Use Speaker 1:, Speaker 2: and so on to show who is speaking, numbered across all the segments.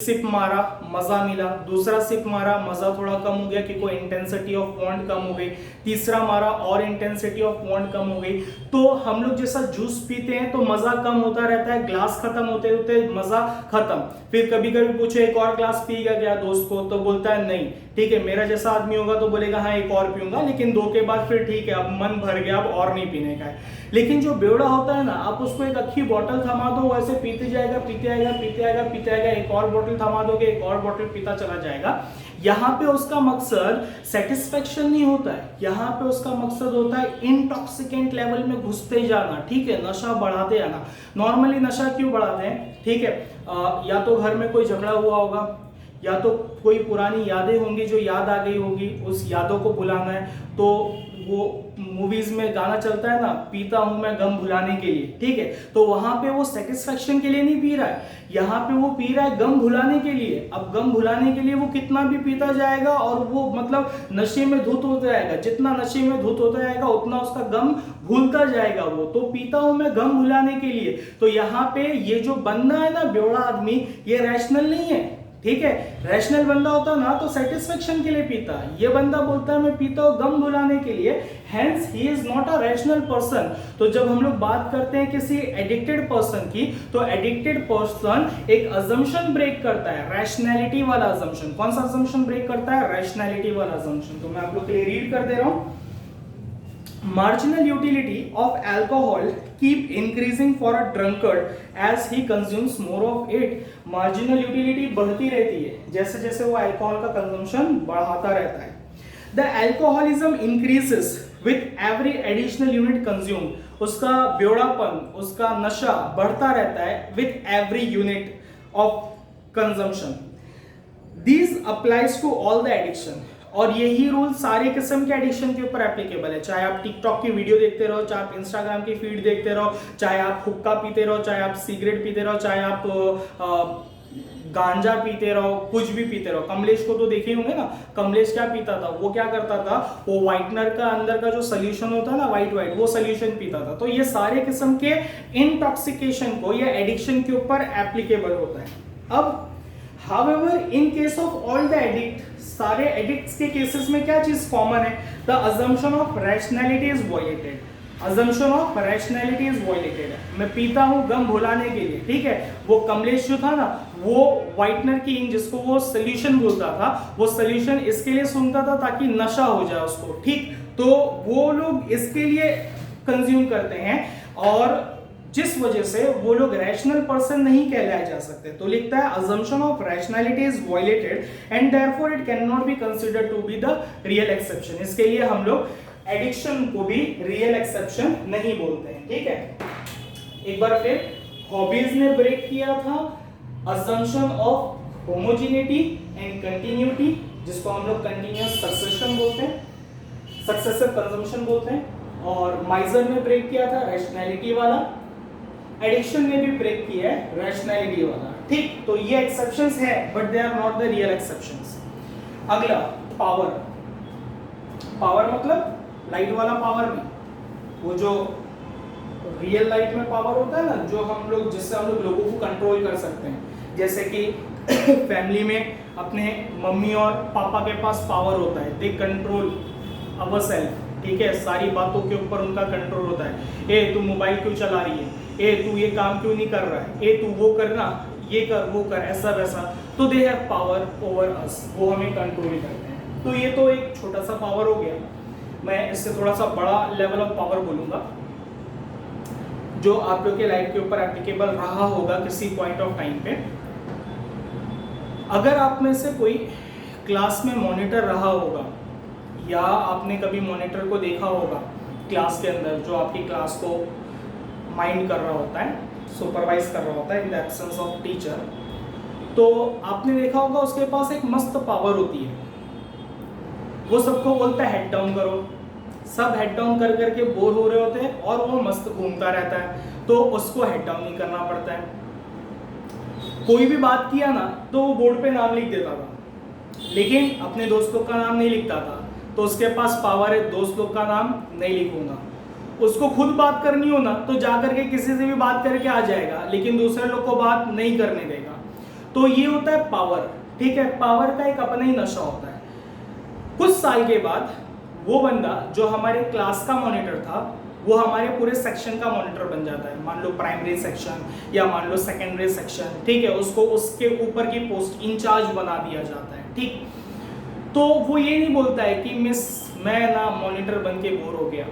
Speaker 1: SIP मारा, मजा मिला, दूसरा सिप मारा, मजा थोड़ा कम हो गया कि कोई इंटेंसिटी ऑफ बॉन्ड कम हो गई, तीसरा मारा और इंटेंसिटी ऑफ बॉन्ड कम हो गई। तो हम लोग जैसा जूस पीते हैं तो मजा कम होता रहता है, ग्लास खत्म होते होते मजा खत्म। फिर कभी कभी पूछे एक और ग्लास पीएगा क्या दोस्त को, तो बोलता है नहीं। ठीक है, मेरा जैसा आदमी होगा तो बोलेगा हाँ एक और पीऊंगा, लेकिन 2 के बाद फिर ठीक है अब मन भर गया, अब और नहीं पीने का है। लेकिन जो बेवड़ा होता है ना, आप उसको एक अच्छी बोतल थमा दो, वैसे पीते जाएगा पीते आएगा पीते आएगा पीते आएगा, एक और बोतल थमा दोगे एक और बोतल पीता चला जाएगा। यहाँ पे उसका मकसद सेटिस्फेक्शन नहीं होता है, यहाँ पे उसका मकसद होता है इंटॉक्सिकेंट लेवल में घुसते जाना। ठीक है, नशा बढ़ाते जाना। नॉर्मली नशा क्यों बढ़ाते हैं? ठीक है, या तो घर में कोई झगड़ा हुआ होगा, या तो कोई पुरानी यादें होंगी जो याद आ गई होगी, उस यादों को भुलाना है। तो वो मूवीज में गाना चलता है ना, पीता हूं मैं गम भुलाने के लिए। ठीक है, तो वहां पे वो सेटिस्फेक्शन के लिए नहीं पी रहा है, यहाँ पे वो पी रहा है गम भुलाने के लिए। अब गम भुलाने के लिए वो कितना भी पीता जाएगा और वो मतलब नशे में धुत होता जाएगा, जितना नशे में धुत होता जाएगा उतना उसका गम भूलता जाएगा। वो तो पीता हूं मैं गम भुलाने के लिए। तो यहाँ पे ये जो बंदा है ना बेवड़ा आदमी, ये रैशनल नहीं है। ठीक है, रैशनल बंदा होता ना तो सेटिस्फेक्शन के लिए पीता, ये बंदा बोलता है मैं पीता हूं गम भुलाने के लिए, hence he is not a rational person. तो जब हम लोग बात करते हैं किसी एडिक्टेड पर्सन की, तो एडिक्टेड पर्सन एक अजम्पशन ब्रेक करता है, रैशनैलिटी वाला अजम्पशन। कौन सा अजम्पशन ब्रेक करता है? रैशनैलिटी वाला अजम्पशन। तो मैं आप लोग के लिए रीड कर दे रहा हूं। Marginal utility of alcohol keep increasing for a drunkard as he consumes more of it. Marginal utility बढ़ती रहती है जैसे जैसे वो अल्कोहल का कंजम्पशन बढ़ाता रहता है। The alcoholism increases with every additional unit consumed. उसका बेवड़ापन, उसका नशा बढ़ता रहता है with every unit of consumption. These applies to all the addiction. और यही रूल सारे किस्म के एडिक्शन के ऊपर एप्लीकेबल है। चाहे आप टिकटॉक की वीडियो देखते रहो, चाहे आप इंस्टाग्राम की फीड देखते रहो, चाहे आप हुक्का पीते रहो, चाहे आप सिगरेट पीते रहो, चाहे आप गांजा पीते रहो, कुछ भी पीते रहो। कमलेश को तो देखे होंगे ना, कमलेश क्या पीता था? वो क्या करता था, वो व्हाइटनर का अंदर का जो सोल्यूशन होता है ना, व्हाइट वो सोल्यूशन पीता था। तो ये सारे किस्म के इंटॉक्सिकेशन को या एडिक्शन के ऊपर एप्लीकेबल होता है। अब However, in case of all the addict, सारे एडिक्ट्स के केसेस में क्या चीज कॉमन है? The assumption of rationality is violated. Assumption of rationality is violated. मैं पीता हूँ गम भुलाने के लिए। ठीक है, वो कमलेश जो था ना, वो व्हाइटनर की इंक जिसको वो सोल्यूशन बोलता था, वो सोल्यूशन इसके लिए सुनता था ताकि नशा हो जाए उसको। ठीक, तो वो लोग इसके लिए कंज्यूम करते हैं और जिस वजह से वो लोग रैशनल पर्सन नहीं कहलाए जा सकते। तो लिखता है assumption of rationality is violated and therefore it cannot be considered to be the real exception. इसके लिए हम लोग एडिक्शन को भी रियल एक्सेप्शन नहीं बोलते हैं। ठीक है, एक बार फिर हॉबीज ने ब्रेक किया था assumption of homogeneity and continuity, जिसको हम लोग कंटिन्यूअस सक्सेशन बोलते हैं, सक्सेसिव कंजम्पशन बोलते हैं। और माइजर ने ब्रेक किया था रैशनैलिटी वाला, एडिक्शन ने भी ब्रेक किया है रैशनैलिटी वाला। ठीक, तो ये एक्सेप्शंस है but they are not the real exceptions. अगला पावर। पावर मतलब लाइट वाला पावर नहीं, वो जो रियल लाइफ में पावर होता है ना, जो हम लोग जिससे हम लोग लोगों को कंट्रोल कर सकते हैं। जैसे कि फैमिली में अपने मम्मी और पापा के पास पावर होता है, दे कंट्रोल अवर सेल्फ। ठीक है, सारी बातों के ऊपर उनका कंट्रोल होता है। ए तू मोबाइल क्यों चला रही है, ए तू ये काम क्यों नहीं कर रहा है, ए तू वो करना, ये कर वो कर, ऐसा वैसा। तो they have power over us, वो हमें कंट्रोल करते हैं। तो ये तो एक छोटा सा पावर हो गया। मैं इससे थोड़ा सा बड़ा लेवल ऑफ पावर बोलूंगा जो आप लोग के लाइफ के ऊपर एप्लीकेबल रहा होगा किसी पॉइंट ऑफ टाइम पे। अगर आप में से कोई क्लास में मॉनिटर रहा होगा या आपने कभी मॉनिटर को देखा होगा क्लास के अंदर, जो आपकी क्लास को माइंड कर रहा होता है, सुपरवाइज कर रहा होता है in the absence of teacher, तो आपने देखा होगा उसके पास एक मस्त पावर होती है। वो सबको बोलता है हेड डाउन करो, सब हेड डाउन कर करके बोर हो रहे होते हैं और वो मस्त घूमता रहता है, तो उसको हेड डाउन नहीं करना पड़ता है। कोई भी बात किया ना तो वो बोर्ड पे नाम लिख देता था, लेकिन अपने दोस्तों का नाम नहीं लिखता था। तो उसके पास पावर है, दोस्त लोग का नाम नहीं लिखूंगा। उसको खुद बात करनी हो ना तो जाकर के किसी से भी बात करके आ जाएगा, लेकिन दूसरे लोग को बात नहीं करने देगा। तो ये होता है पावर, ठीक है। पावर का एक अपना ही नशा होता है। कुछ साल के बाद वो बंदा जो हमारे क्लास का मॉनिटर था वो हमारे पूरे सेक्शन का मॉनिटर बन जाता है। मान लो प्राइमरी सेक्शन या मान लो सेकेंडरी सेक्शन, ठीक है, उसको उसके ऊपर की पोस्ट इंचार्ज बना दिया जाता है, ठीक। तो वो ये नहीं बोलता है कि मिस मैं ना मॉनिटर बन के बोर हो गया,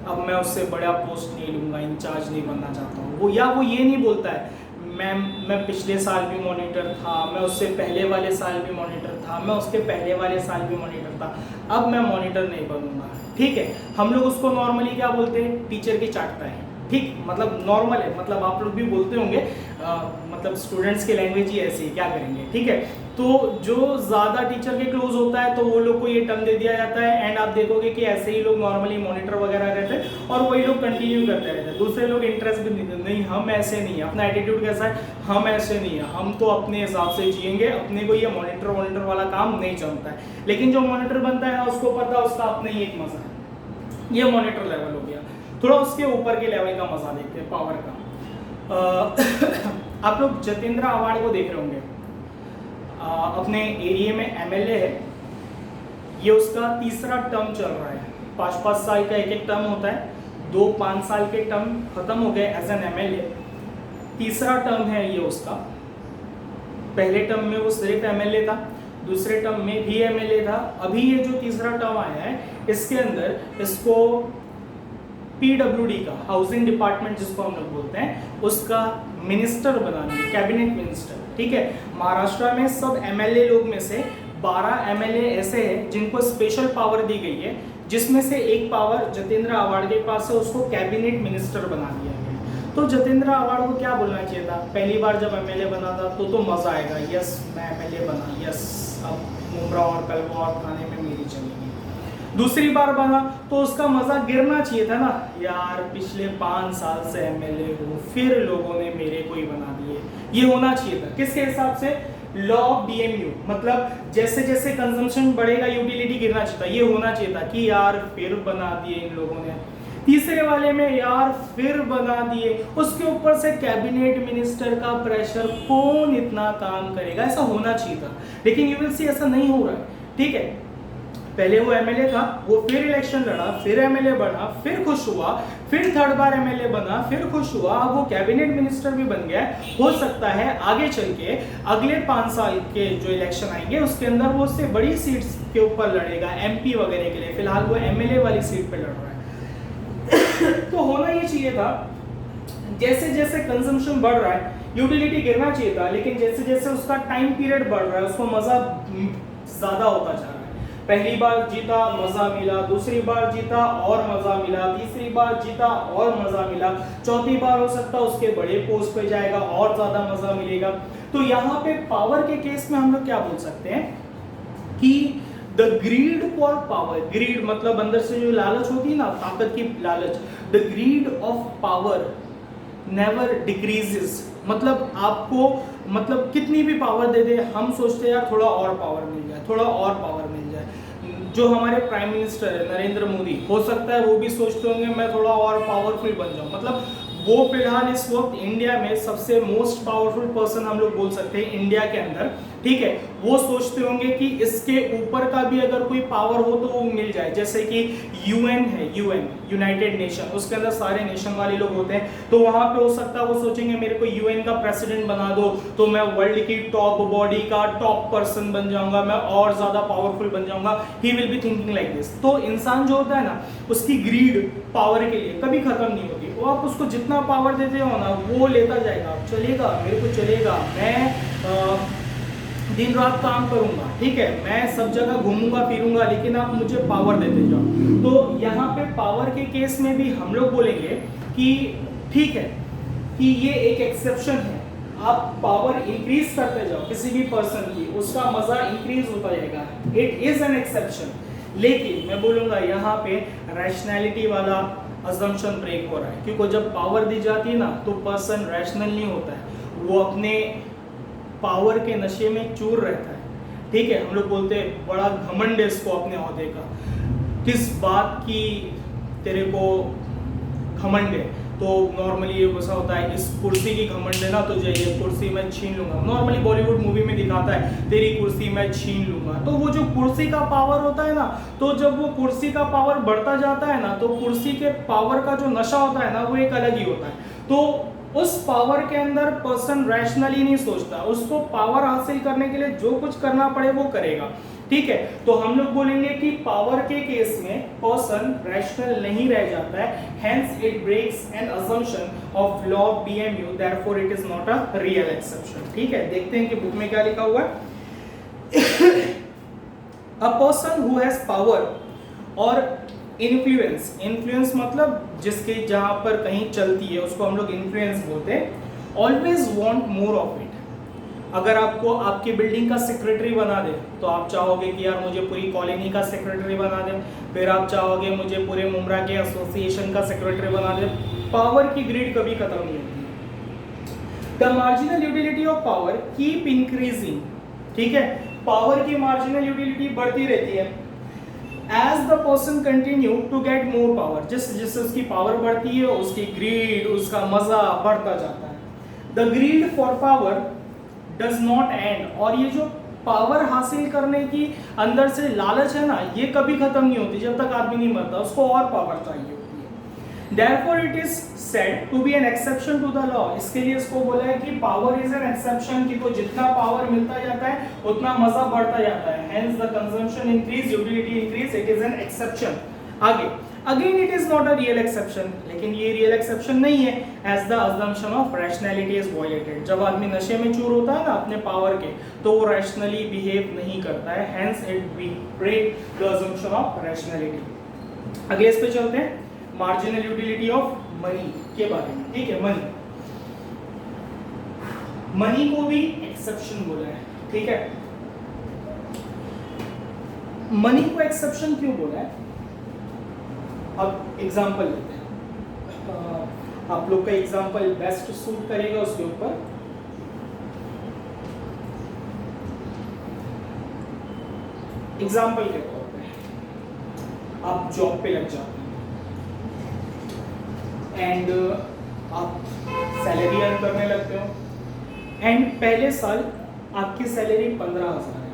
Speaker 1: अब मैं उससे बड़ा पोस्ट नहीं लूंगा, इंचार्ज नहीं बनना चाहता हूँ। वो ये नहीं बोलता है मैम मैं पिछले साल भी मॉनिटर था, मैं उससे पहले वाले साल भी मॉनिटर था, मैं उसके पहले वाले साल भी मॉनिटर था, अब मैं मॉनिटर नहीं बनूंगा, ठीक है। हम लोग उसको नॉर्मली क्या बोलते हैं, टीचर की चाटता है, ठीक, मतलब नॉर्मल है, मतलब आप लोग भी बोलते होंगे, मतलब स्टूडेंट्स की लैंग्वेज ही ऐसी है, क्या करेंगे, ठीक है। तो जो ज़्यादा टीचर के क्लोज होता है तो वो लोग को ये टर्म दे दिया जाता है, एंड आप देखोगे कि ऐसे ही लोग नॉर्मली मॉनिटर वगैरह रहते हैं और वही लोग कंटिन्यू करते रहते हैं। दूसरे लोग इंटरेस्ट भी नहीं देते, नहीं हम ऐसे नहीं है, अपना एटीट्यूड कैसा है, हम ऐसे नहीं है, हम तो अपने हिसाब से जिएंगे, अपने को ये मॉनिटर वाला काम नहीं जमता है। लेकिन जो मॉनिटर बनता है उसको पता है उसका अपना ही एक मजा है, ये मॉनिटर लेवल हो गया। थोड़ा उसके ऊपर के लेवल का मजा देखते हैं, पावर का। आप लोग जतेंद्र अवार्ड को देख रहे होंगे, अपने एरिया में एमएलए है, ये उसका तीसरा टर्म चल रहा है। 5-5 साल का एक टर्म होता है, 2-5 साल के टर्म खत्म हो गए एज एन एमएलए, तीसरा टर्म है ये उसका। पहले टर्म में वो सिर्फ एमएलए था, दूसरे टर्म में भी एमएलए था, अभी ये जो तीसरा टर्म आया है इसके अंदर इसको पीडब्ल्यूडी का, हाउसिंग डिपार्टमेंट जिसको हम लोग बोलते हैं, उसका मिनिस्टर बना दिया, कैबिनेट मिनिस्टर, ठीक है। महाराष्ट्र में सब एमएलए लोग में से 12 एमएलए ऐसे हैं जिनको स्पेशल पावर दी गई है, जिसमें से एक पावर जतेंद्र अवार्ड के पास है, उसको कैबिनेट मिनिस्टर बना दिया गया। तो जतेंद्र अवार्ड को क्या बोलना चाहिए था, पहली बार जब एमएलए बना था तो मजा आएगा, यस मैं एमएलए बना, यस अब मुमरा और कलवा और थाने में मेरी चलेगी। दूसरी बार बना तो उसका मजा गिरना चाहिए था ना, यार पिछले 5 साल से एमएलए हूँ, फिर लोगों ने मेरे को ही बना दिए, ये होना चाहिए था। किसके हिसाब से, लॉ ऑफ डीएमयू, मतलब जैसे जैसे कंजम्पशन बढ़ेगा यूटिलिटी गिरना चाहिए था, ये होना चाहिए था कि यार फिर बना दिए इन लोगों ने। तीसरे वाले में यार फिर बना दिए, उसके ऊपर से कैबिनेट मिनिस्टर का प्रेशर, कौन इतना काम करेगा, ऐसा होना चाहिए था। लेकिन यू विल सी ऐसा नहीं हो रहा है, ठीक है। पहले वो एमएलए था, वो फिर इलेक्शन लड़ा, फिर एमएलए बना, फिर खुश हुआ, फिर थर्ड बार एमएलए बना, फिर खुश हुआ, अब वो कैबिनेट मिनिस्टर भी बन गया। हो सकता है आगे चल के अगले 5 साल के जो इलेक्शन आएंगे उसके अंदर वो उससे बड़ी सीट्स के ऊपर लड़ेगा, एमपी वगैरह के लिए। फिलहाल वो एमएलए वाली सीट पे लड़ रहा है। तो होना ये चाहिए था, जैसे जैसे कंजम्पशन बढ़ रहा है यूटिलिटी गिरना चाहिए था, लेकिन जैसे जैसे उसका टाइम पीरियड बढ़ रहा है उसको मजा ज्यादा होता जा रहा है। पहली बार जीता मजा मिला, दूसरी बार जीता और मजा मिला, तीसरी बार जीता और मजा मिला, चौथी बार हो सकता है उसके बड़े पोस्ट पे जाएगा और ज्यादा मजा मिलेगा। तो यहाँ पे पावर के केस में हम लोग क्या बोल सकते हैं कि the greed for power, greed मतलब अंदर से जो लालच होती है ना, ताकत की लालच, the greed of power never decreases, मतलब आपको मतलब कितनी भी पावर दे दे, हम सोचते हैं यार थोड़ा और पावर मिल जाए, थोड़ा और पावर मिल जाए। जो हमारे प्राइम मिनिस्टर है नरेंद्र मोदी, हो सकता है वो भी सोचते होंगे मैं थोड़ा और पावरफुल बन जाऊं, मतलब वो फिलहाल इस वक्त इंडिया में सबसे मोस्ट पावरफुल पर्सन हम लोग बोल सकते हैं इंडिया के अंदर, ठीक है। वो सोचते होंगे कि इसके ऊपर का भी अगर कोई पावर हो तो वो मिल जाए, जैसे कि यूएन है, यूएन यूनाइटेड नेशन, उसके अंदर सारे नेशन वाले लोग होते हैं, तो वहां पे हो सकता है वो सोचेंगे मेरे को यूएन का प्रेसिडेंट बना दो तो मैं वर्ल्ड की टॉप बॉडी का टॉप पर्सन बन जाऊंगा, मैं और ज्यादा पावरफुल बन जाऊंगा। He will be thinking like this. तो इंसान जो होता है ना, उसकी ग्रीड पावर के लिए कभी खत्म नहीं होती। वो आप उसको जितना पावर देते हो ना वो लेता जाएगा, चलेगा मेरे को चलेगा, मैं दिन रात काम करूंगा, ठीक है, मैं सब जगह घूमूंगा फिरूंगा, लेकिन आप मुझे पावर देते जाओ। तो यहाँ पे पावर के केस में भी हम लोग बोलेंगे कि ठीक है कि ये एक एक्सेप्शन है, आप पावर इंक्रीज करते जाओ किसी भी पर्सन की, उसका मजा इंक्रीज होता जाएगा, इट इज एन एक्सेप्शन। लेकिन मैं बोलूंगा यहाँ पे रैशनैलिटी वाला अजम्पशन ब्रेक हो रहा है, क्योंकि जब पावर दी जाती है ना तो पर्सन रैशनल नहीं होता है, वो अपने पावर के नशे में चूर रहता है, ठीक है। हम लोग बोलते हैं बड़ा घमंड है इसको अपने ओहदे का, किस बात की तेरे को घमंड है, तो नॉर्मली ये वैसा होता है, इस कुर्सी की घमंड है ना तुझे, ये कुर्सी मैं छीन लूंगा। नॉर्मली बॉलीवुड मूवी में दिखाता है तेरी कुर्सी मैं छीन लूंगा। तो वो जो कुर्सी का पावर होता है ना, तो जब वो कुर्सी का पावर बढ़ता जाता है ना, तो कुर्सी के पावर का जो नशा होता है ना, वो एक अलग ही होता है। तो उस पावर के अंदर पर्सन रैशनली नहीं सोचता, उसको पावर हासिल करने के लिए जो कुछ करना पड़े वो करेगा, ठीक है। तो हम लोग बोलेंगे कि पावर के केस में पर्सन रैशनल नहीं रह जाता है, hence it breaks an assumption of law of BMU, therefore it is not a real exception, ठीक है। देखते हैं कि बुक में क्या लिखा हुआ है। A person who has power और इन्फ्लुएंस, इन्फ्लुएंस मतलब जिसके जहां पर कहीं चलती है उसको हम लोग इन्फ्लुएंस बोलते हैं, always want more of it. अगर आपको आपकी बिल्डिंग का सेक्रेटरी बना दे तो आप चाहोगे कि यार मुझे पूरी कॉलोनी का सेक्रेटरी बना दे, फिर आप चाहोगे मुझे पूरे मुमरा के एसोसिएशन का सेक्रेटरी बना दे। पावर की ग्रिड कभी खत्म नहीं होती। The marginal utility of power keep increasing, ठीक है। पावर की मार्जिनल यूटिलिटी बढ़ती रहती है as the person continue to get more power. जिससे उसकी पावर बढ़ती है उसकी ग्रीड, उसका मजा बढ़ता जाता है। The greed for power does not and, और ये जो पावर हासिल करने की अंदर से लालच है ना, ये कभी खत्म नहीं होती। जब तक आदमी नहीं मरता उसको और पावर चाहिए होती है। Therefore it is said to be an exception to the law। इसके लिए इसको बोला है कि पावर इज एन एक्सेप्शन, कि को जितना पावर मिलता जाता है उतना मजा बढ़ता जाता है। Hence the consumption increase, utility increase, it is an exception। आगे again it is not a real exception, लेकिन ये रियल एक्सेप्शन नहीं है, as the assumption of rationality is violated. जब आदमी नशे में चूर होता है ना अपने पावर के, तो वो रैशनली बिहेव नहीं करता है, hence it be break the assumption of rationality. अगले इस पे चलते हैं, मार्जिनल यूटिलिटी ऑफ मनी के बारे में, ठीक है। मनी को भी एक्सेप्शन बोला है, ठीक है। मनी को एक्सेप्शन क्यों बोला है? अब एग्जाम्पल लेते हैं, आप लोग का एग्जाम्पल बेस्ट सूट करेगा उसके ऊपर। एग्जाम्पल के तौर पे आप जॉब पे लग जाते हैं एंड आप सैलरी अर्न करने लगते हो, एंड पहले साल आपकी सैलरी 15,000 है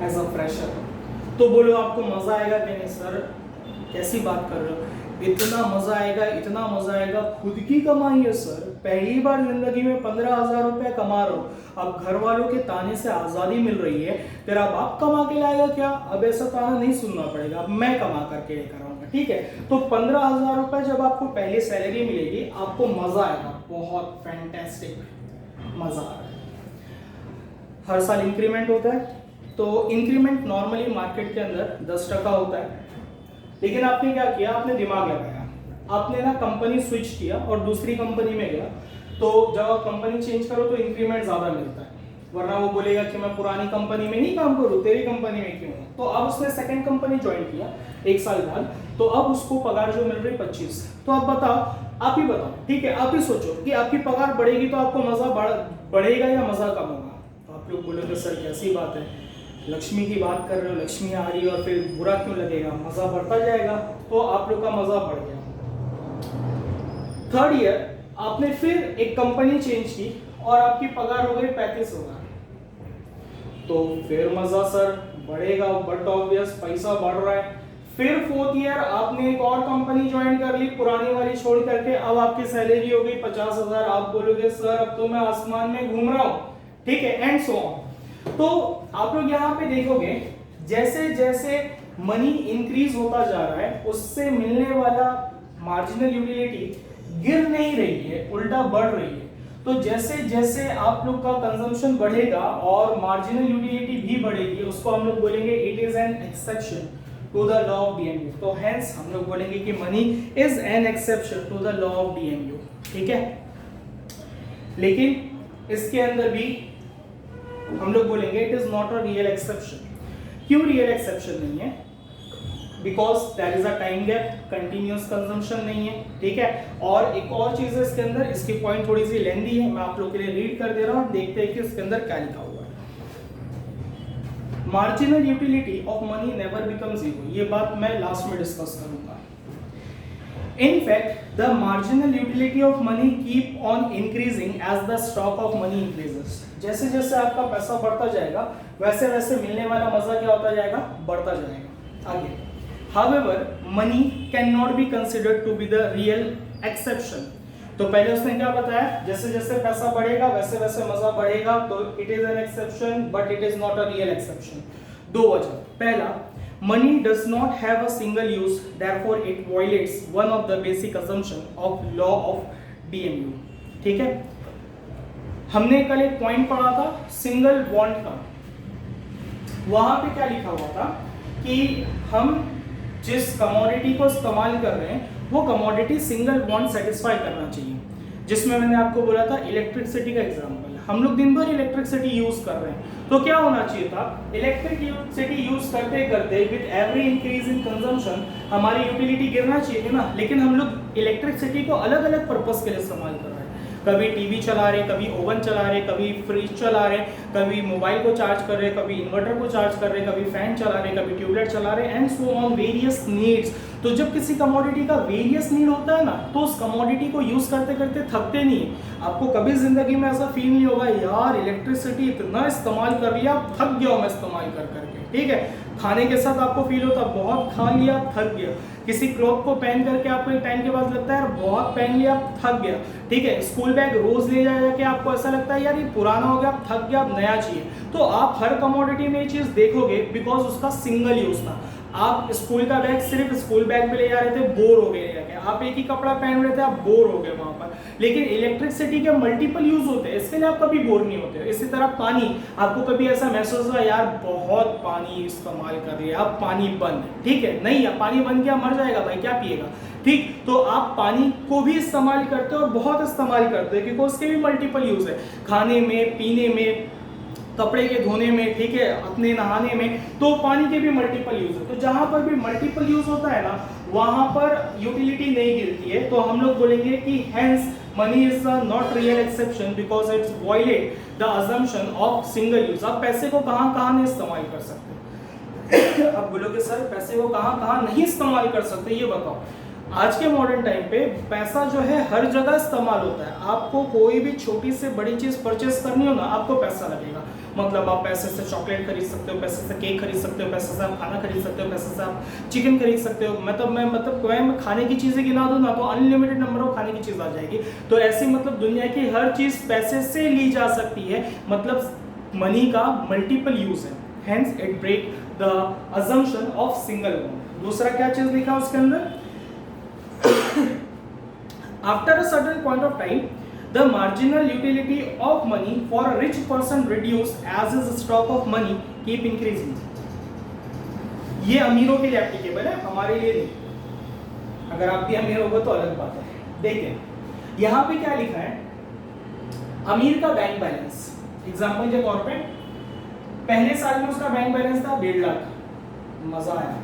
Speaker 1: एज अ फ्रेशर। तो बोलो आपको मजा आएगा कि नहीं? सर कैसी बात कर रहे हो, इतना मजा आएगा, इतना मजा आएगा, खुद की कमाई है सर, पहली बार जिंदगी में 15,000 रुपए कमा रहे हो, अब घर वालों के ताने से आजादी मिल रही है, तेरा बाप कमा के लाएगा क्या? अब ऐसा ताना नहीं सुनना पड़ेगा, अब मैं कमा करके लेकर आऊंगा, ठीक है। तो 15,000 रुपए जब आपको पहले सैलरी मिलेगी, आपको मजा आएगा, बहुत फैंटास्टिक मजा आ रहा है। हर साल इंक्रीमेंट होता है, तो इंक्रीमेंट नॉर्मली मार्केट के अंदर 10% होता है, लेकिन आपने क्या किया, आपने दिमाग लगाया, आपने ना कंपनी स्विच किया और दूसरी कंपनी में गया। तो जब आप कंपनी चेंज करो तो इंक्रीमेंट ज्यादा मिलता है, वरना वो बोलेगा कि मैं पुरानी कंपनी में नहीं काम करूँ, तेरी कंपनी में क्यों हूँ। तो अब उसने सेकंड कंपनी ज्वाइन किया 1 साल बाद, तो अब उसको पगार जो मिल रही 25। तो आप बताओ, आप ही बताओ, ठीक है, आप ही सोचो कि आपकी पगार बढ़ेगी तो आपको मजा बढ़ेगा या मजा कम होगा? तो आप लोग बोलोगे सर कैसी बात है, लक्ष्मी की बात कर रहे हो, लक्ष्मी आ रही है और फिर बुरा क्यों लगेगा, मजा बढ़ता जाएगा। तो आप लोग का मजा बढ़ गया। थर्ड ईयर आपने फिर एक कंपनी चेंज की और आपकी पगार हो गई 35,000, तो फिर मजा सर बढ़ेगा, बट ऑब्वियस पैसा बढ़ रहा है। फिर फोर्थ ईयर आपने एक और कंपनी ज्वाइन कर ली पुरानी वाली छोड़ करके, अब आपकी सैलरी हो गई 50,000। आप बोलोगे सर अब तो मैं आसमान में घूम रहा हूं, ठीक है, एंड सो ऑन। तो आप लोग यहाँ पे देखोगे जैसे जैसे मनी इंक्रीज होता जा रहा है, उससे मिलने वाला मार्जिनल यूटिलिटी गिर नहीं रही है, उल्टा बढ़ रही है। तो जैसे जैसे आप लोग का कंजम्पशन बढ़ेगा और मार्जिनल यूटिलिटी भी बढ़ेगी, उसको हम लोग बोलेंगे it is an exception to the law of DMU. तो हेंस हम लोग बोलेंगे कि money is an exception to the law of DMU, ठीक है। लेकिन इसके अंदर भी हम लोग बोलेंगे it is not a real exception. क्यों रियल एक्सेप्शन नहीं है? Because there is a time gap, continuous consumption नहीं है, ठीक है। और एक और चीज है इसके अंदर, इसकी पॉइंट थोड़ी सी लेंथी है, मैं आप लोग के लिए रीड कर दे रहा हूं, देखते हैं कि इसके अंदर क्या लिखा हुआ है। Marginal utility of money never become zero, ये बात मैं लास्ट में डिस्कस करूंगा। In fact, the marginal utility of money keep on increasing as the stock of money increases. जैसे जैसे आपका पैसा बढ़ता जाएगा वैसे वैसे मिलने वाला मजा क्या होता जाएगा, बढ़ता जाएगा। आगे, however, money cannot be considered to be the real exception. तो पहले उसने क्या बताया, जैसे जैसे पैसा बढ़ेगा वैसे वैसे मजा बढ़ेगा, तो it is an exception but it is not a real exception. दो वजह, पहला, money does not have a single use, therefore it violates one of the basic assumption of law of DMU। ठीक है, हमने कल एक पॉइंट पढ़ा था सिंगल बॉन्ड का, वहां पे क्या लिखा हुआ था कि हम जिस कमोडिटी को इस्तेमाल कर रहे हैं वो कमोडिटी सिंगल बॉन्ड सेटिस्फाई करना चाहिए, जिसमें मैंने आपको बोला था इलेक्ट्रिसिटी का एग्जांपल, हम लोग दिन भर इलेक्ट्रिसिटी यूज कर रहे हैं, तो क्या होना चाहिए था, इलेक्ट्रिसिटी यूज करते करते with every increase in consumption हमारी यूटिलिटी गिरना चाहिए ना, लेकिन हम लोग इलेक्ट्रिसिटी को अलग अलग पर्पस के लिए इस्तेमाल कर रहे हैं, कभी टीवी चला रहे, कभी ओवन चला रहे, कभी फ्रिज चला रहे, कभी मोबाइल को चार्ज कर रहे, कभी इन्वर्टर को चार्ज कर रहे, कभी फैन चला रहे, कभी ट्यूबलाइट चला रहे, and so on various needs. तो जब किसी कमोडिटी का वेरियस नीड होता है ना, तो उस कमोडिटी को यूज करते करते थकते नहीं। आपको कभी जिंदगी में ऐसा फील नहीं होगा यार इलेक्ट्रिसिटी इतना इस्तेमाल कर लिया थक गया मैं इस्तेमाल कर करके, ठीक है। खाने के साथ आपको फील होता बहुत खा लिया थक गया, किसी क्लॉथ को पहन करके आपको एक टाइम के बाद लगता है यार बहुत पहन लिया थक गया, ठीक है। स्कूल बैग रोज ले जा के आपको ऐसा लगता है यार ये पुराना हो गया थक गया अब नया चाहिए। तो आप हर कमोडिटी में ये चीज देखोगे बिकॉज उसका सिंगल यूज था। आप स्कूल का बैग सिर्फ स्कूल बैग पे ले जा रहे थे, बोर हो गए जाके, आप एक ही कपड़ा पहन रहे थे, आप बोर हो गए वहां पर। लेकिन इलेक्ट्रिसिटी के मल्टीपल यूज होते हैं, इसके लिए आप कभी बोर नहीं होते। इसी तरह पानी, आपको कभी ऐसा महसूस हुआ यार बहुत पानी इस्तेमाल कर रही है अब पानी बंद, ठीक है, नहीं है पानी बंद किया मर जाएगा भाई क्या पिएगा, ठीक। तो आप पानी को भी इस्तेमाल करते हो और बहुत इस्तेमाल करते हो क्योंकि उसके भी मल्टीपल यूज है, खाने में, पीने में, कपड़े के धोने में, ठीक है, अपने नहाने में, तो पानी के भी मल्टीपल यूज है। तो जहां पर भी मल्टीपल यूज होता है ना वहां पर यूटिलिटी नहीं गिरती है, तो हम लोग बोलेंगे कि hence money is not real exception because it's violate the assumption of single use. आप पैसे को कहां नहीं इस्तेमाल कर सकते अब बोलोगे सर पैसे को कहां नहीं इस्तेमाल कर सकते, ये बताओ। आज के मॉडर्न टाइम पे पैसा जो है हर जगह इस्तेमाल होता है। आपको कोई भी छोटी से बड़ी चीज परचेस करनी हो ना आपको पैसा लगेगा, मतलब आप पैसे से चॉकलेट खरीद सकते हो, पैसे से केक खरीद सकते हो, पैसे से आप खाना खरीद सकते हो, पैसे से आप चिकन खरीद सकते हो। मैं खाने की चीजें गिना दूं ना तो अनलिमिटेड नंबर ऑफ खाने की चीज आ जाएगी। तो ऐसी मतलब दुनिया की हर चीज पैसे से ली जा सकती है, मतलब मनी का मल्टीपल यूज है, hence it break the assumption of single bond. दूसरा क्या चीज लिखा उसके अंदर, after a certain point of time the marginal utility of money for a rich person reduce as his stock of money keep increasing। ये अमीरों के लिए एप्लीकेबल है, हमारे लिए नहीं। अगर आप भी अमीर होगे तो अलग बात है। देखिए यहाँ पे क्या लिखा है, अमीर का बैंक बैलेंस एग्जांपल के तौर पे पहले साल में उसका बैंक बैलेंस था 1.5 लाख, मजा आया।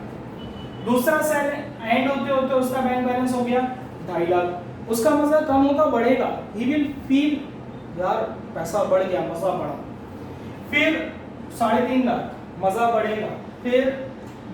Speaker 1: दूसरा साल एंड होते होते उसका बैंक बैलेंस हो गया 2.5 लाख, उसका मजा कम होगा बढ़ेगा, ही विल फील यार पैसा बढ़ गया मजा बढ़ा। फिर 3.5 लाख मजा बढ़ेगा, फिर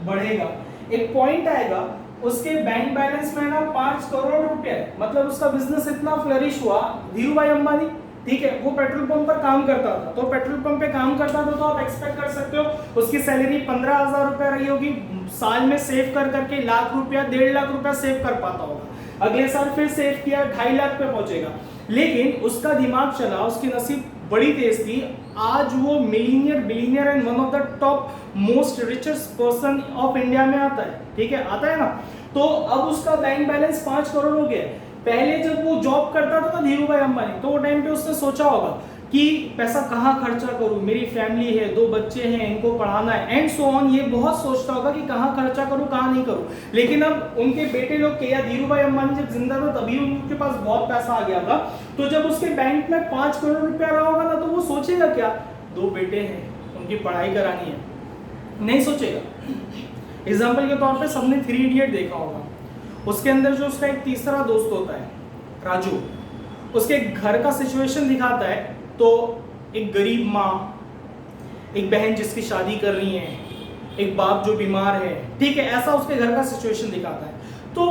Speaker 1: बढ़ेगा, एक पॉइंट आएगा उसके बैंक बैलेंस में ना 5 करोड़ रुपए, मतलब उसका बिजनेस इतना फ्लरिश हुआ। धीरूभाई अंबानी, ठीक है, वो पेट्रोल पंप पर काम करता था, तो पेट्रोल पंप पे काम करता था तो आप एक्सपेक्ट कर सकते हो उसकी सैलरी 15,000 रुपए रही होगी, साल में सेव कर करके 1 लाख रुपया 1.5 लाख रुपया सेव कर पाता होगा। अगले साल फिर सेव किया 2.5 लाख पे पहुंचेगा, लेकिन उसका दिमाग चला, उसकी नसीब बड़ी तेज थी, आज वो millionaire billionaire and one of the top most richest person of India में आता है, ठीक है, आता है ना। तो अब उसका बैंक बैलेंस 5 करोड़ हो गया। पहले जब वो जॉब करता था धीरूभाई अंबानी, तो वो टाइम पे उसने सोचा होगा कि पैसा कहाँ खर्चा करूं, मेरी फैमिली है, 2 बच्चे हैं, इनको पढ़ाना है एंड सो ऑन, ये बहुत सोचता होगा कि कहाँ खर्चा करूं कहाँ नहीं करूं। लेकिन अब उनके बेटे लोग के, या धीरूभाई अंबानी जब जिंदा था तभी उनके पास बहुत पैसा आ गया था, तो जब उसके बैंक में 5 करोड़ रुपया रहा होगा ना तो वो सोचेगा क्या, 2 बेटे हैं उनकी पढ़ाई करानी है, नहीं सोचेगा। एग्जाम्पल के तौर पर सबने 3 इडियट देखा होगा, उसके अंदर जो उसका एक तीसरा दोस्त होता है राजू, उसके घर का सिचुएशन दिखाता है, तो एक गरीब माँ, एक बहन जिसकी शादी कर रही है, एक बाप जो बीमार है, ठीक है, ऐसा उसके घर का सिचुएशन दिखाता है। तो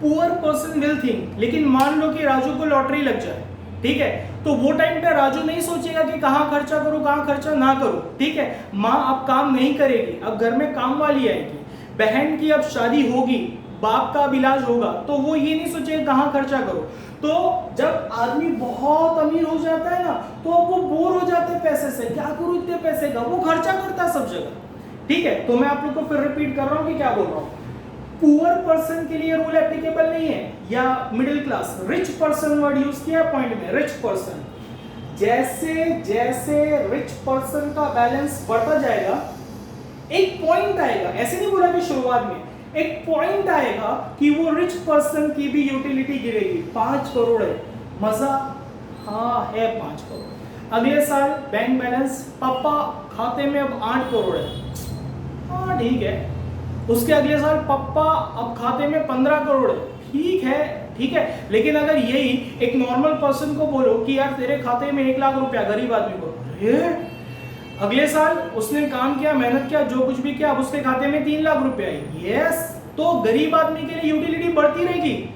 Speaker 1: पुअर पर्सन विल थिंक, लेकिन मान लो कि राजू को लॉटरी लग जाए, ठीक है, तो वो टाइम पे राजू नहीं सोचेगा कि कहाँ खर्चा करूं कहाँ खर्चा ना करूं, ठीक है। माँ अब काम नहीं करेगी, अब घर में काम वाली आएगी, बहन की अब शादी होगी, बाप का अब इलाज होगा, तो वो ये नहीं सोचेगा कहाँ खर्चा करो। तो जब आदमी बहुत अमीर हो जाता है ना, तो अब वो बोर हो जाते हैं पैसे से, क्या करूं इतने पैसे का, वो खर्चा करता है सब जगह, ठीक है। तो मैं आप लोग को फिर रिपीट कर रहा हूं कि क्या बोल रहा हूं। पुअर पर्सन के लिए रूल एप्लीकेबल नहीं है, या middle class, rich person word use किया पॉइंट में, रिच पर्सन। जैसे जैसे रिच पर्सन का बैलेंस बढ़ता जाएगा, एक पॉइंट आएगा, ऐसे नहीं बोला कि शुरुआत में, एक पॉइंट आएगा कि वो रिच पर्सन की भी यूटिलिटी गिरेगी। 5 करोड़ है, मजा, हाँ है 5 करोड़। अगले साल बैंक बैलेंस पापा खाते में अब 8 करोड़ है, हाँ ठीक है। उसके अगले साल पापा अब खाते में 15 करोड़ है, ठीक है, ठीक है। लेकिन अगर यही एक नॉर्मल पर्सन को बोलो कि यार तेरे खाते में 1 लाख रुपया, गरीब आदमी को, अगले साल उसने काम किया, मेहनत किया, जो कुछ भी किया, अब उसके खाते में 3 लाख रुपया है, यस, तो गरीब आदमी के लिए यूटिलिटी बढ़ती रहेगी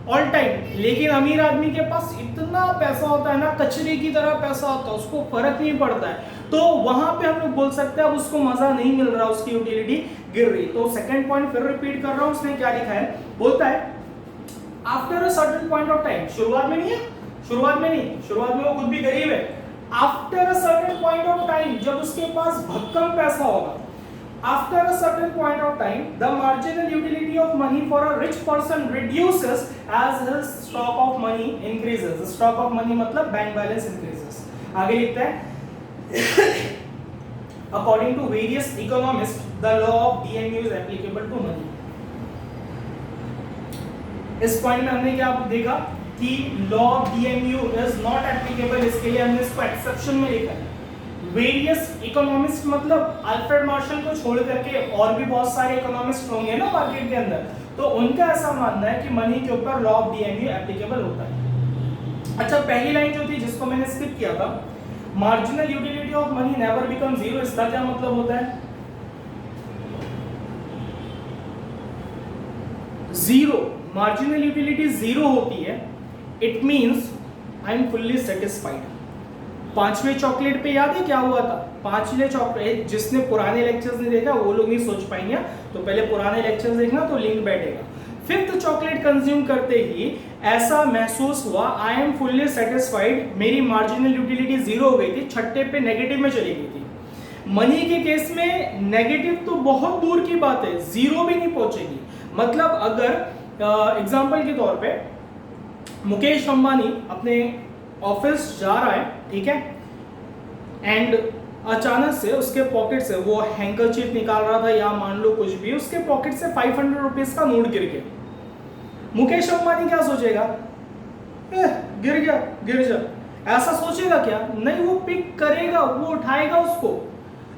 Speaker 1: ऑल टाइम। लेकिन अमीर आदमी के पास इतना पैसा होता है ना, कचरे की तरह पैसा होता है, उसको फर्क नहीं पड़ता है, तो वहां पे हम लोग बोल सकते हैं अब उसको मजा नहीं मिल रहा, उसकी यूटिलिटी गिर रही। तो सेकंड पॉइंट फिर रिपीट कर रहा हूं, उसने क्या लिखा है, बोलता है after a certain point of time, शुरुआत में नहीं है, शुरुआत में नहीं, शुरुआत में वो खुद भी गरीब है, after a certain point of time, जब उसके पास भक्कम पैसा होगा, after a certain point of time the marginal utility of money for a rich person reduces as his stock of money increases. stock of money मतलब bank balance increases. आगे लिखता है according to various economists the law of DMU is applicable to money. इस point में हमने क्या देखा कि law of DMU is not applicable, इसके लिए हमने इसको एक्सेप्शन में लिखा है। वेरियस इकोनॉमिस्ट मतलब अल्फ्रेड मार्शल को छोड़ करके और भी बहुत सारे इकोनॉमिस्ट होंगे ना मार्केट के अंदर, तो उनका ऐसा मानना है कि मनी के ऊपर लॉ ऑफ डीएमयू एप्लीकेबल होता है। अच्छा, पहली लाइन जो थी जिसको मैंने स्किप किया था, marginal utility of money never become zero, इसका क्या मतलब होता है? जीरो, मार्जिनल यूटिलिटी जीरो होती है, it means I am fully satisfied. 5वें चॉकलेट पे याद है क्या हुआ था? 5वें चॉकलेट, जिसने पुराने लेक्चर्स नहीं देखा वो लोग नहीं सोच पाएंगे, तो पहले पुराने लेक्चर्स देखना तो लिंक बैठेगा। 5th चॉकलेट कंज्यूम करते ही ऐसा महसूस हुआ आई एम फुल्ली सेटिस्फाइड, मेरी मार्जिनल यूटिलिटी जीरो हो गई थी, 6ठे पे नेगेटिव में चली गई थी। मनी के केस में नेगेटिव तो बहुत दूर की बात है, जीरो भी नहीं पहुंचेगी। मतलब अगर एग्जाम्पल के तौर पे मुकेश अंबानी अपने ऑफिस जा रहा है, ठीक है, एंड अचानक से उसके पॉकेट से वो हैंकरचीफ निकाल रहा था या मान लो कुछ भी, उसके पॉकेट से 500 रुपीज का नोट गिर गया। मुकेश अंबानी क्या सोचेगा? गिर गया, गिर जा, ऐसा सोचेगा क्या? नहीं, वो पिक करेगा, वो उठाएगा उसको।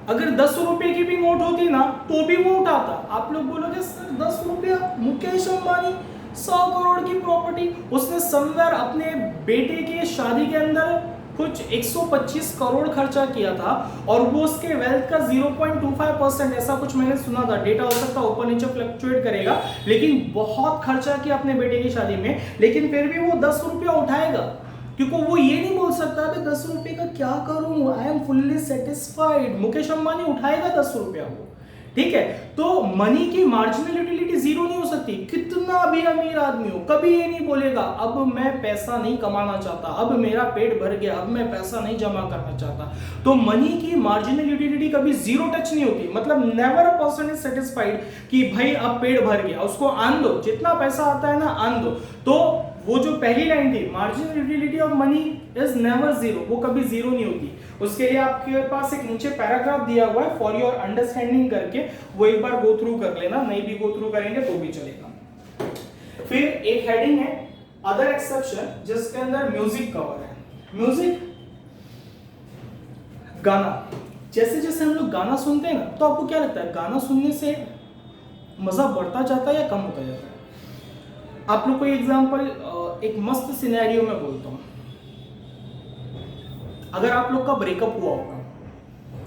Speaker 1: अगर 10 रुपए की भी नोट होती ना तो भी वो उठाता। आप लोग बोलोगे सर 10 रुपया, मुकेश अंबानी 100 करोड़ की प्रॉपर्टी, उसने समवेयर अपने बेटे की शादी के अंदर कुछ 125 करोड़ खर्चा किया था और वो उसके वेल्थ का 0.25%, ऐसा कुछ मैंने सुना था, डेटा हो सकता है ऊपर नीचे फ्लक्चुएट करेगा, लेकिन बहुत खर्चा किया अपने बेटे की शादी में, लेकिन फिर भी वो 10 रुपया उठाएगा, क्योंकि वो ये नहीं बोल सकता कि 10 रुपये का क्या करूं, आई am fully satisfied. Mukesh Ambani उठाएगा 10 रुपया वो, ठीक है। तो मनी की मार्जिनल यूटिलिटी जीरो नहीं हो सकती, कितना भी अमीर आदमी हो, कभी ये नहीं बोलेगा अब मैं पैसा नहीं कमाना चाहता, अब मेरा पेट भर गया, अब मैं पैसा नहीं जमा करना चाहता। तो मनी की मार्जिनल यूटिलिटी कभी जीरो टच नहीं होती, मतलब never a person is satisfied कि भाई अब पेट भर गया, उसको आन दो, जितना पैसा आता है ना आन दो। तो वो जो पहली लाइन थी, marginal utility of money is never zero, वो कभी जीरो नहीं होती। उसके लिए आपके पास एक नीचे पैराग्राफ दिया हुआ है फॉर योर अंडरस्टैंडिंग करके, वो एक बार गो थ्रू कर लेना, नहीं भी गो थ्रू करेंगे तो भी चलेगा। फिर एक हेडिंग है अदर एक्सेप्शन, जिसके अंदर म्यूजिक कवर है। म्यूजिक, गाना, जैसे जैसे हम लोग गाना सुनते हैं ना, तो आपको क्या लगता है गाना सुनने से मजा बढ़ता जाता है या कम होता जाता है? आप लोग को एग्जांपल एक मस्त सिनेरियो में बोलता हूं। अगर आप लोग का ब्रेकअप हुआ होगा,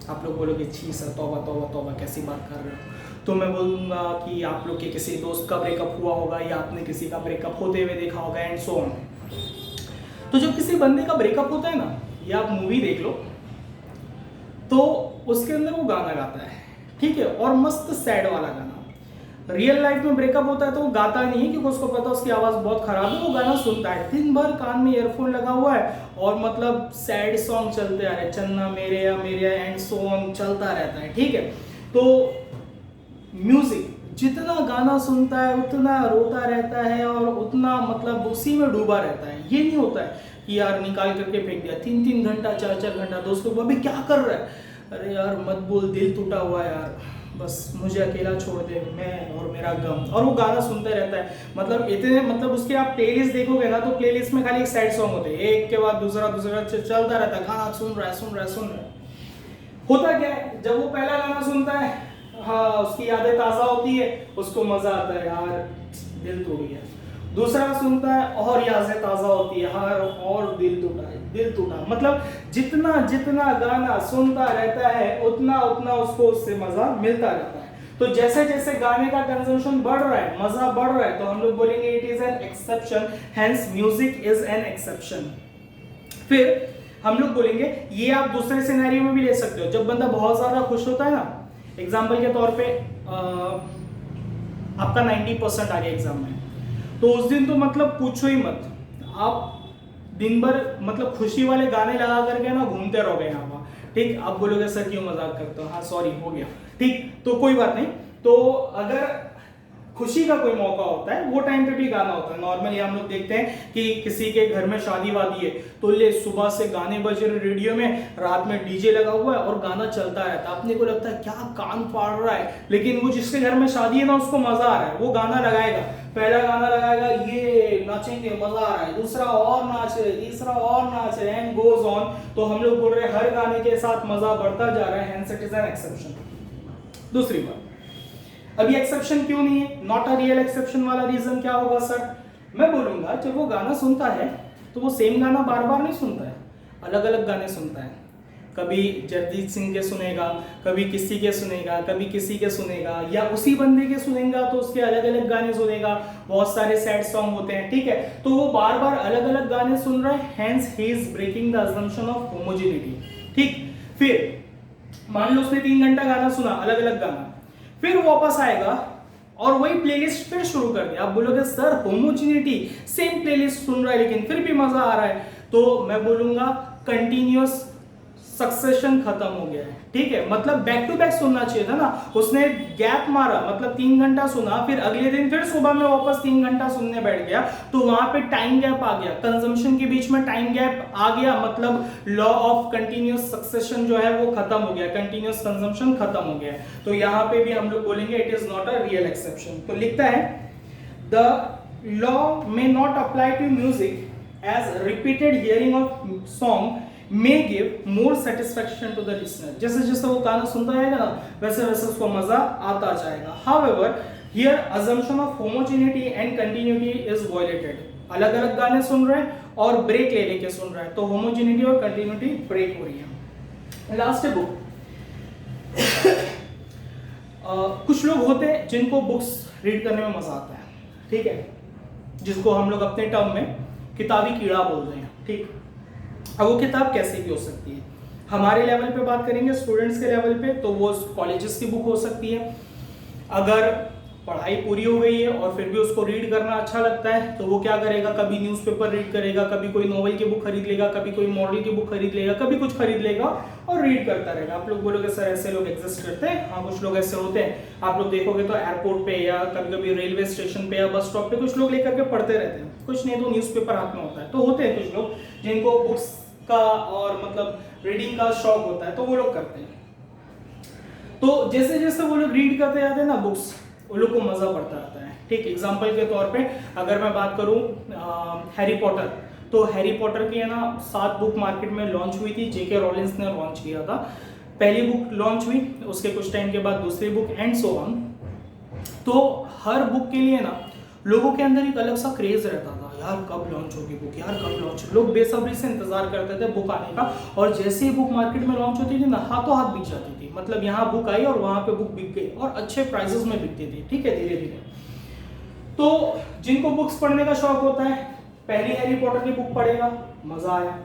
Speaker 1: आप लोग बोलोगे छी सर, तौबा तौबा तौबा, कैसी बात कर रहे हो। तो मैं बोलूँगा कि आप लोग के किसी दोस्त का ब्रेकअप हुआ होगा या आपने किसी का ब्रेकअप होते हुए देखा होगा एंड सो ऑन। तो जब किसी बंदे का ब्रेकअप होता है ना, या आप मूवी देख लो, तो उसके अंदर वो गाना गाता है, ठीक है, और मस्त सैड वाला गाना। रियल लाइफ में ब्रेकअप होता है तो वो गाता नहीं है, क्योंकि उसको पता उसकी आवाज़ बहुत खराब है, वो गाना सुनता है, दिन भर कान में ईयरफोन लगा हुआ है और मतलब सैड सॉन्ग चलते आ रहे हैं, चन्ना मेरे या एंड सो ऑन चलता रहता है, ठीक है। तो म्यूजिक जितना गाना सुनता है उतना रोता रहता है और उतना मतलब उसी में डूबा रहता है। ये नहीं होता है कि यार निकाल करके फेंक दिया, 3-3 घंटा 4-4 घंटा, दोस्तों को अभी क्या कर रहा है, अरे यार मत बोल, दिल टूटा हुआ है यार, बस मुझे अकेला छोड़ दे, मैं और मेरा गम, और वो गाना सुनते रहता है। मतलब इतने मतलब उसके आप प्लेलिस्ट देखोगे ना, तो प्लेलिस्ट में खाली सैड सॉन्ग होते हैं, एक के बाद दूसरा चलता रहता है, गाना सुन रहा है। होता क्या है, जब वो पहला गाना सुनता है, हाँ उसकी यादें ताज़ा होती है, उसको मजा आता है, यार दिल टूट गया। दूसरा सुनता है और यादें ताज़ा होती है, यार और दिल टूटा। मतलब जितना जितना गाना सुनता रहता है उतना उतना उसको उससे मजा मिलता रहता है। तो जैसे जैसे गाने का कंजम्पशन बढ़ रहा है, मजा बढ़ रहा है, तो हम लोग बोलेंगे it is an exception, hence music is an exception. फिर हम लोग बोलेंगे, ये आप दूसरे सिनेरियो में भी ले सकते हो, जब बंदा बहुत ज्यादा खुश होता है ना, एग्जाम्पल के तौर पे आपका 90% आ गया एग्जाम में, तो उस दिन तो मतलब पूछो ही मत, आप दिन भर मतलब खुशी वाले गाने लगा करके ना घूमते रहोगे यहाँ वहाँ, ठीक। आप बोलोगे सर क्यों मजाक करते हो, हाँ सॉरी हो गया, ठीक, तो कोई बात नहीं। तो अगर खुशी का कोई मौका होता है, वो टाइम पे भी गाना होता है। नॉर्मली हम लोग देखते हैं कि किसी के घर में शादी वादी है, तो ले सुबह से गाने बज रहे रेडियो में, रात में डीजे लगा हुआ है और गाना चलता रहता है। अपने को लगता है क्या कान फाड़ रहा है, लेकिन वो जिसके घर में शादी है ना, उसको मजा आ रहा है, वो गाना लगाएगा, पहला गाना लगाएगा, ये नाचेंगे मजा आ रहा है, दूसरा और नाच रहे, तीसरा और नाच रहे, एंड गोज ऑन। तो हम लोग बोल रहे हैं हर गाने के साथ मजा बढ़ता जा रहा है, hence it is an exception. दूसरी बात, अभी एक्सेप्शन क्यों नहीं है, नॉट अ रियल एक्सेप्शन वाला रीजन क्या होगा सर? मैं बोलूंगा जब वो गाना सुनता है तो वो सेम गाना बार बार नहीं सुनता है, अलग अलग गाने सुनता है। कभी जगजीत सिंह के सुनेगा, कभी किसी के सुनेगा, कभी किसी के सुनेगा, या उसी बंदे के सुनेगा तो उसके अलग अलग गाने सुनेगा। बहुत सारे सैड सॉन्ग होते हैं, ठीक है, तो वो बार बार अलग अलग गाने सुन रहा है, hence he is breaking the assumption of homogeneity, ठीक। फिर मान लो उसने 3 घंटा गाना सुना, अलग अलग गाना, फिर वापस आएगा और वही प्लेलिस्ट फिर शुरू कर दिया। आप बोलोगे सर होमोजेनिटी, सेम प्लेलिस्ट सुन रहा है लेकिन फिर भी मजा आ रहा है, तो मैं बोलूंगा कंटिन्यूअस सक्सेशन खत्म हो गया है, ठीक है। मतलब बैक टू बैक सुनना चाहिए था ना, उसने गैप मारा, मतलब 3 घंटा सुना, फिर अगले दिन फिर सुबह में वापस 3 घंटा सुनने बैठ गया, तो वहां पे टाइम गैप आ गया, कंजम्पशन के बीच में टाइम गैप आ गया, मतलब लॉ ऑफ कंटिन्यूअस सक्सेशन जो है वो खत्म हो गया, कंटिन्यूअस कंजम्पशन खत्म हो गया। तो यहाँ पे भी हम लोग बोलेंगे it is not a real exception. तो लिखता है the law may not apply to music as repeated hearing of song may give more satisfaction to the listener। जैसे जैसे वो गाना सुनता जाएगा ना, वैसे वैसे उसको मजा आता जाएगा। However, here assumption of homogeneity and continuity is violated। अलग अलग गाने सुन रहे हैं और ब्रेक ले लेके सुन रहे हैं, तो होमोजेनिटी और कंटिन्यूटी ब्रेक हो रही है। लास्ट है बुक। कुछ लोग होते हैं जिनको बुक्स रीड करने में मजा आता है, ठीक है, जिसको हम लोग अपने टर्म में किताबी कीड़ा बोलते हैं, ठीक। अब वो किताब कैसी भी हो सकती है, हमारे लेवल पे बात करेंगे, स्टूडेंट्स के लेवल पे, तो वो कॉलेजेस की बुक हो सकती है। अगर पढ़ाई पूरी हो गई है और फिर भी उसको रीड करना अच्छा लगता है, तो वो क्या करेगा, कभी न्यूज़पेपर रीड करेगा, कभी कोई नॉवल की बुक खरीद लेगा, कभी कोई मॉडल की बुक खरीद लेगा, कभी कुछ खरीद लेगा और रीड करता रहेगा। आप लोग बोलोगे सर ऐसे लोग एग्जिस्ट करते हैं? हाँ, कुछ लोग ऐसे होते हैं। आप लोग देखोगे तो एयरपोर्ट पे या कभी कभी रेलवे स्टेशन पे या बस स्टॉप पे कुछ लोग लेकर के पढ़ते रहते हैं, कुछ नहीं तो न्यूज़पेपर हाथ में होता है। तो होते हैं कुछ लोग जिनको बुक्स का और मतलब रीडिंग का शौक होता है, तो वो लोग करते हैं। तो जैसे जैसे वो लोग रीड करते जाते हैं ना बुक्स, वो लोग को मजा पड़ता रहता है, ठीक। एग्जांपल के तौर पे अगर मैं बात करूं हैरी पॉटर, तो हैरी पॉटर की है ना 7 बुक मार्केट में लॉन्च हुई थी, जेके रॉलिंस ने लॉन्च किया था। पहली बुक लॉन्च हुई, उसके कुछ टाइम के बाद दूसरी बुक एंड सो ऑन। तो हर बुक के लिए ना लोगों के अंदर एक अलग सा क्रेज रहता था, यार कब लॉन्च होगी बुक, यार कब लॉन्च, लोग बेसब्री से इंतजार करते थे बुक आने का, और जैसे ही बुक मार्केट में लॉन्च होती थी ना, हाथों हाथ बिक जाती थी, मतलब यहाँ बुक आई और वहाँ पे बुक बिक गई, और अच्छे प्राइसेस में बिकती थी, ठीक है, धीरे धीरे। तो जिनको बुक्स पढ़ने का शौक होता है, पहली हैरी पॉटर की बुक पढ़ेगा, मजा आया,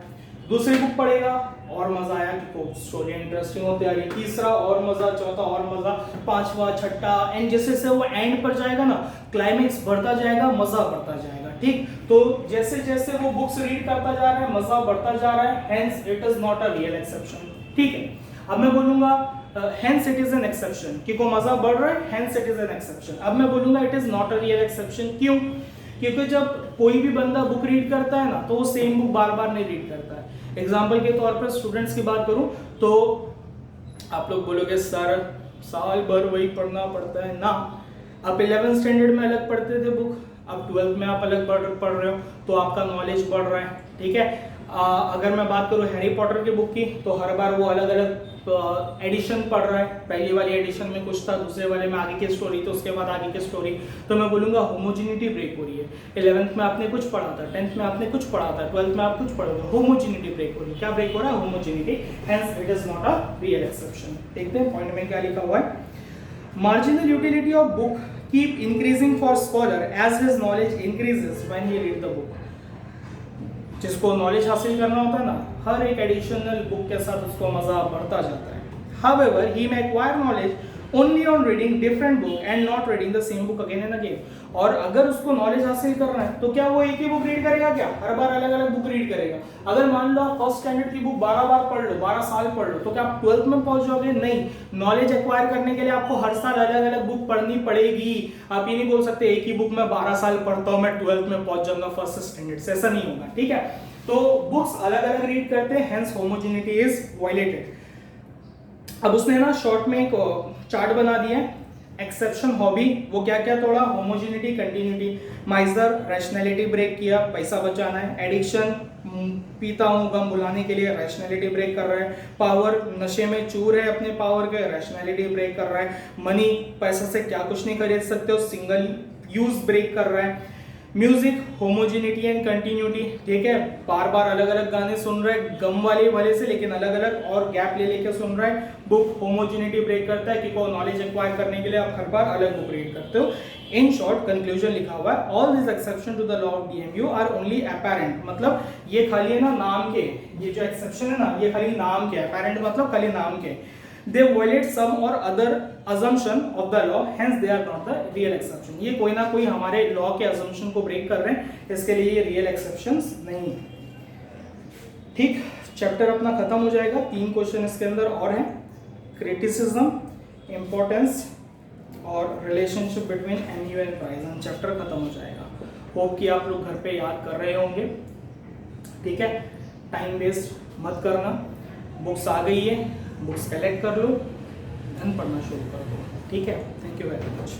Speaker 1: दूसरी बुक पढ़ेगा और मजा आया कि स्टोरी इंटरेस्टिंग होती आ रही, तीसरा और मजा, चौथा और मजा, पांचवा, छठा, एंड जैसे जैसे वो एंड पर जाएगा ना, क्लाइमेक्स बढ़ता जाएगा, मजा बढ़ता जाएगा, ठीक। तो जैसे जैसे वो बुक्स रीड करता जा रहा है, मजा बढ़ता जा रहा है, hence it is not a real exception, ठीक है। अब मैं बोलूंगा hence it is an exception, कि को मजा बढ़ रहा है, hence it is an exception. अब मैं बोलूंगा it is not a real exception, क्यों? क्योंकि जब कोई भी बंदा बुक रीड करता है ना, तो वो सेम बुक बार बार नहीं रीड करता है। एग्जाम्पल के तौर पर स्टूडेंट्स की बात करूं तो आप लोग बोलोगे सर साल भर वही पढ़ना पड़ता है ना। आप 11th स्टैंडर्ड में अलग पढ़ते थे बुक, अब 12th में आप अलग पढ़ रहे हो, तो आपका नॉलेज बढ़ रहा है, ठीक है। अगर मैं बात करूं हैरी पॉटर की बुक की, तो हर बार वो अलग अलग एडिशन पढ़ रहा है, पहली वाली एडिशन में कुछ था, दूसरे वाले में आगे की स्टोरी, तो उसके बाद आगे की स्टोरी, तो मैं बोलूंगा होमोजेनिटी ब्रेक हो रही है। 11th में आपने कुछ पढ़ा था, 10th में आपने कुछ पढ़ा था, 12th में आप कुछ पढ़ा था, होमोजेनिटी ब्रेक हो रही है। क्या ब्रेक हो रहा है? Homogeneity, hence it is not a real exception. देखते हैं पॉइंट में क्या लिखा हुआ है। Marginal utility of book keep increasing for scholar as his knowledge increases when he read the book. जिसको नॉलेज हासिल करना होता है ना, हर एक एडिशनल बुक के साथ उसको मजा बढ़ता जाता है। However, he may acquire knowledge only on reading different book and not reading the same book again and again. और अगर उसको नॉलेज हासिल करना है तो क्या वो एक ही बुक रीड करेगा? क्या हर बार अलग अलग बुक रीड करेगा? अगर मान लो आप फर्स्ट स्टैंडर्ड की बुक 12 बार पढ़ लो, 12 साल पढ़ लो, तो क्या आप 12th में पहुंच जाओगे? नहीं। नॉलेज एक्वायर करने के लिए आपको हर साल अलग अलग बुक पढ़नी पड़ेगी। आप ये नहीं बोल सकते एक ही बुक में 12 साल पढ़ता हूं, मैं 12th में पहुंच जाऊंगा फर्स्ट स्टैंडर्ड से, ऐसा नहीं होगा, ठीक है। तो बुक्स अलग अलग रीड करते हैं, हेंस होमोजेनिटी इज वायलेटेड। अब उसने ना शॉर्ट में एक चार्ट बना दिया है, एक्सेप्शन, हॉबी, वो क्या क्या तोड़ा? Homogeneity, continuity, miser, rationality break किया, पैसा बचाना है, एडिक्शन, पीता हूं गम भुलाने के लिए, रैशनैलिटी ब्रेक कर रहा है, पावर, नशे में चूर है अपने पावर के, रैशनैलिटी ब्रेक कर रहा है, मनी, पैसा से क्या कुछ नहीं खरीद सकते हो, सिंगल यूज ब्रेक कर रहा है, म्यूजिक, होमोजेनिटी एंड कंटिन्यूटी, ठीक है, बार बार अलग अलग गाने सुन रहा है, गम वाले वाले से लेकिन अलग अलग और गैप ले लेके सुन रहा है। बुक होमोजेनिटी ब्रेक करता है कि को नॉलेज एक्वायर करने के लिए आप हर बार अलग बुक रीड करते हो। इन शॉर्ट कंक्लूजन लिखा हुआ है, all this exception to the law of DMU are only apparent, मतलब ये खाली है ना नाम के, ये जो एक्सेप्शन है ना ये खाली नाम के, अपैरेंट मतलब खाली नाम के। They violate some or other assumption of the law, hence they are not the real exception. ये कोई ना कोई हमारे लॉ के assumption को ब्रेक कर रहे हैं, इसके लिए ये रियल एक्सेप्शंस नहीं। ठीक, चैप्टर अपना खत्म हो जाएगा। 3 क्वेश्चन इसके अंदर और हैं, क्रिटिसिज्म, इंपॉर्टेंस और relationship between MU and price. Chapter खत्म हो जाएगा। होप कि आप लोग घर पे याद कर रहे होंगे, ठीक है। टाइम वेस्ट मत करना, बुक्स आ गई है, बुक्स कलेक्ट कर लो, धन पढ़ना शुरू कर दो, ठीक है। Thank you very much.